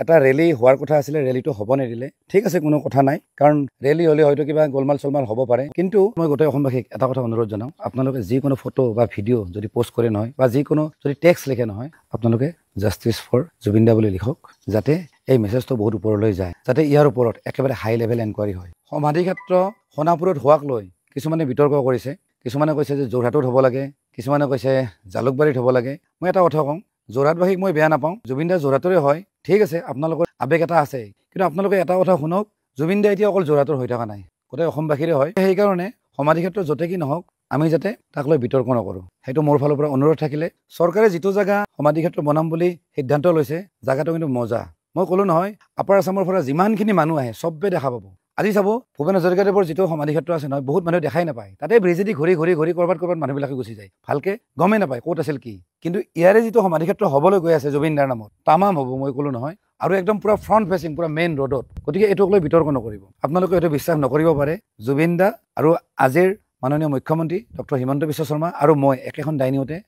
এটা ৰেলী হোৱাৰ কথা আছিলে, ৰেলীটো হ'ব নিদিলে। ঠিক আছে, কোনো কথা নাই, কাৰণ ৰেলী হ'লে হয়তো কিবা গোলমাল চলমাল হ'ব পাৰে। কিন্তু মই গোটেই অসমবাসীক এটা কথা অনুৰোধ জনাওঁ, আপোনালোকে যিকোনো ফটো বা ভিডিঅ' যদি পষ্ট কৰে নহয়, বা যিকোনো যদি টেক্সট লিখে নহয়, আপোনালোকে জাষ্টিছ ফৰ জুবিন দা বুলি লিখক, যাতে এই মেছেজটো বহুত ওপৰলৈ যায়, যাতে ইয়াৰ ওপৰত একেবাৰে হাই লেভেল এনকুৱাৰী হয়। সমাধিক্ষেত্ৰ সোণাপুৰত হোৱাক লৈ কিছুমানে বিতৰ্ক কৰিছে। কিছুমানে কৈছে যে যোৰহাটত হ'ব লাগে, কিছুমানে কৈছে জালুকবাৰীত হ'ব লাগে। মই এটা কথা কওঁ, যোৰহাটবাসীক মই বেয়া নাপাওঁ, জুবিন দা যোৰহাটৰে হয়, ঠিক আছে, আপোনালোকৰ আৱেগ এটা আছে। কিন্তু আপোনালোকে এটা কথা শুনক, জুবিন দা এতিয়া অকল যোৰহাটৰ হৈ থকা নাই, গোটেই অসমবাসীৰে হয়। সেইকাৰণে সমাধিক্ষেত্ৰ য'তে কি নহওক, আমি যাতে তাক লৈ বিতৰ্ক নকৰোঁ, সেইটো মোৰ ফালৰ পৰা অনুৰোধ থাকিলে। চৰকাৰে যিটো জেগা সমাধিক্ষেত্ৰ বনাম বুলি সিদ্ধান্ত লৈছে, জেগাটো কিন্তু মজা। মই ক'লো নহয়, আপাৰ আছামৰ পৰা যিমানখিনি মানুহ আহে চবে দেখা পাব। আজি চাব, ভূপেন হাজৰিকাদেৱৰ যিটো সমাধিক্ষেত্ৰ আছে নহয়, বহুত মানুহে দেখাই নাপায়। তাতে ব্ৰিজেদি ঘূৰি ঘূৰি ঘূৰি ক'ৰবাত মানুহবিলাকে গুচি যায়, ভালকে গমেই নাপায় ক'ত আছিল কি। কিন্তু ইয়াৰে যিটো সমাধিক্ষেত্ৰ হ'বলৈ গৈ আছে জুবিন দাৰ নামত, তামাম হ'ব, মই ক'লো নহয়, আৰু একদম পুৰা ফ্ৰণ্ট ফেচিং, পুৰা মেইন ৰোডত। গতিকে এইটোক লৈ বিতৰ্ক নকৰিব। আপোনালোকে এইটো বিশ্বাস নকৰিব পাৰে, জুবিন দা আৰু আজিৰ মাননীয় মুখ্যমন্ত্ৰী ডক্টৰ হিমন্ত বিশ্ব শৰ্মা আৰু মই একেখন ডাইনিঙতে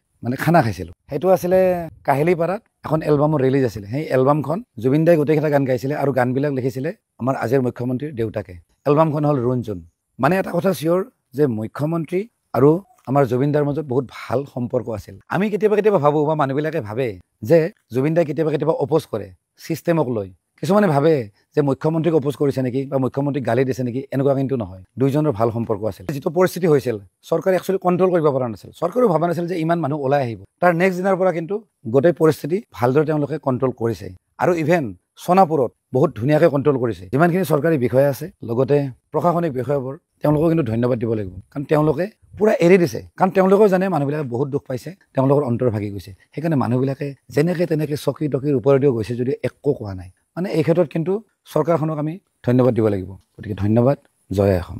খানা খাইছিলোঁ। সেইটো আছিলে কাহিলীপাৰাত, এখন এলবামৰ ৰিলিজ আছিলে। সেই এলবামখন জুবিন দাই গোটেইকেইটা গান গাইছিলে, আৰু গানবিলাক লিখিছিলে আমাৰ আজিৰ মুখ্যমন্ত্ৰীৰ দেউতাকে। এলবামখন হ'ল ৰুণ জুন। এটা কথা চিয়'ৰ যে মুখ্যমন্ত্ৰী আৰু আমাৰ জুবিন দাৰ মাজত বহুত ভাল সম্পৰ্ক আছিল। আমি কেতিয়াবা ভাবোঁ, বা মানুহবিলাকে ভাবে যে জুবিন দাই কেতিয়াবা অপ'জ কৰে ছিষ্টেমক লৈ। কিছুমানে ভাবে যে মুখ্যমন্ত্ৰীক অপ'জ কৰিছে নেকি, বা মুখ্যমন্ত্ৰীক গালি দিছে নেকি, এনেকুৱা কিন্তু নহয়। দুইজনৰ ভাল সম্পৰ্ক আছিল। যিটো পৰিস্থিতি হৈছিল, চৰকাৰে একচুৱেলি কণ্ট্ৰল কৰিব পৰা নাছিল। চৰকাৰেও ভবা নাছিল যে ইমান মানুহ ওলাই আহিব। তাৰ নেক্সট দিনাৰ পৰা কিন্তু গোটেই পৰিস্থিতি ভালদৰে তেওঁলোকে কণ্ট্ৰল কৰিছে, আৰু ইভেন সোণাপুৰত বহুত ধুনীয়াকৈ কণ্ট্ৰল কৰিছে। যিমানখিনি চৰকাৰী বিষয়া আছে, লগতে প্ৰশাসনিক বিষয়াবোৰ, তেওঁলোকক কিন্তু ধন্যবাদ দিব লাগিব, কাৰণ তেওঁলোকে পুৰা এৰি দিছে। কাৰণ তেওঁলোকেও জানে মানুহবিলাকে বহুত দুখ পাইছে, তেওঁলোকৰ অন্তৰ ভাগি গৈছে। সেইকাৰণে মানুহবিলাকে যেনেকৈ তেনেকৈ চকী টকীৰ ওপৰেদিও গৈছে যদিও একো কোৱা নাই। এই ক্ষেত্ৰত কিন্তু চৰকাৰখনক আমি ধন্যবাদ দিব লাগিব। গতিকে ধন্যবাদ। জয় অসম।